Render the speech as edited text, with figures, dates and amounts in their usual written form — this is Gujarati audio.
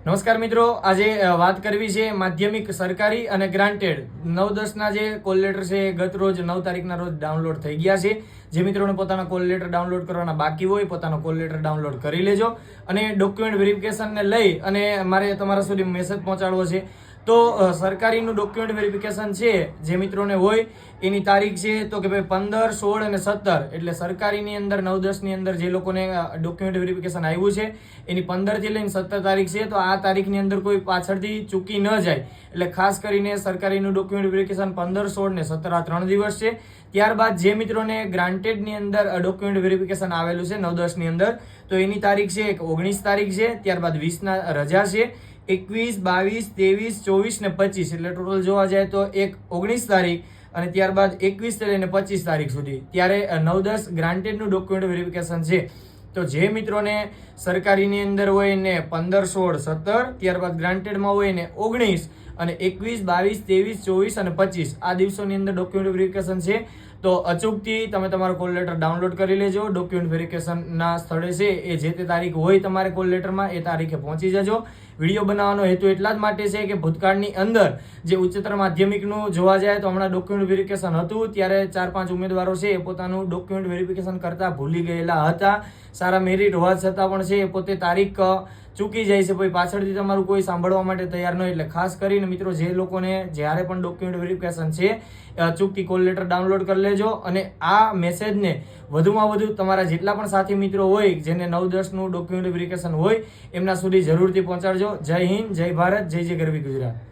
નમસ્કાર મિત્રો, આજે વાત કરવી છે માધ્યમિક સરકારી અને ગ્રાન્ટેડ 9-10ના જે કોલ લેટર છે એ ગત રોજ 9 તારીખના રોજ ડાઉનલોડ થઈ ગયા છે. જે મિત્રોને પોતાના કોલ લેટર ડાઉનલોડ કરવાના બાકી હોય પોતાનો કોલ લેટર ડાઉનલોડ કરી લેજો. અને ડોક્યુમેન્ટ વેરિફિકેશનને લઈ અને મારે તમારા સુધી મેસેજ પહોંચાડવો છે. તો સરકારીનું ડોક્યુમેન્ટ વેરિફિકેશન છે જે મિત્રોને હોય એની તારીખ છે તો કે ભાઈ 15, 16 અને 17. એટલે સરકારીની અંદર 9-10ની અંદર જે લોકોને ડોક્યુમેન્ટ વેરિફિકેશન આવ્યું છે એની 15 થી લઈને 17 તારીખ છે. તો આ તારીખની અંદર કોઈ પાછળથી ચૂકી ન જાય એટલે ખાસ કરીને સરકારીનું ડોક્યુમેન્ટ વેરિફિકેશન 15, 16 ને 17 આ 3 દિવસ છે. ત્યારબાદ જે મિત્રોને ગ્રાન્ટેડની અંદર ડોક્યુમેન્ટ વેરિફિકેશન આવેલું છે 9-10ની અંદર તો એની તારીખ છે 19 તારીખ છે. ત્યારબાદ 20ના રજા છે, 21, 22, 23, 24 ને 25 એટલે ટોટલ જોવા જાય તો 19 તારીખ અને ત્યારબાદ 21 થી લઈને 25 તારીખ સુધી ત્યારે 9-10 ગ્રાન્ટેડનું ડોક્યુમેન્ટ વેરિફિકેશન છે. તો જે મિત્રોને સરકારીની અંદર હોય ને 15, 16, 17, ત્યારબાદ ગ્રાન્ટેડમાં હોય ને 19 અને 21, 22, 23, 24 અને 25 આ દિવસોની અંદર ડોક્યુમેન્ટ વેરિફિકેશન છે. તો અચૂકથી તમે તમારો કોલ લેટર ડાઉનલોડ કરી લેજો. ડોક્યુમેન્ટ વેરિફિકેશનના સ્થળે છે એ જે તે તારીખ હોય તમારે કોલ લેટરમાં એ તારીખે પહોંચી જજો. વિડીયો બનાવવાનો હેતુ એટલા જ માટે છે કે ભૂતકાળની અંદર જે ઉચ્ચતર માધ્યમિકનું જોવા જાય તો હમણાં ડોક્યુમેન્ટ વેરિફિકેશન હતું ત્યારે 4-5 ઉમેદવારો છે એ પોતાનું ડોક્યુમેન્ટ વેરિફિકેશન કરતા ભૂલી ગયેલા હતા. સારા મેરિટ હોવા છતાં પણ છે એ પોતે તારીખ ચૂકી જાય છે, પછી પાછળથી તમારું કોઈ સાંભળવા માટે તૈયાર ન હોય. એટલે ખાસ કરીને મિત્રો જે લોકોને જ્યારે પણ ડોક્યુમેન્ટ વેરિફિકેશન છે અચૂકથી કોલ લેટર ડાઉનલોડ કરી લેજો. અને આ મેસેજને વધુમાં વધુ તમારા જેટલા પણ સાથી મિત્રો હોય જેને 9-10નું ડોક્યુમેન્ટ વેરિફિકેશન હોય એમના સુધી જરૂરથી પહોંચાડજો. જય હિન્દ, જય ભારત, જય જય ગરવી ગુજરાત.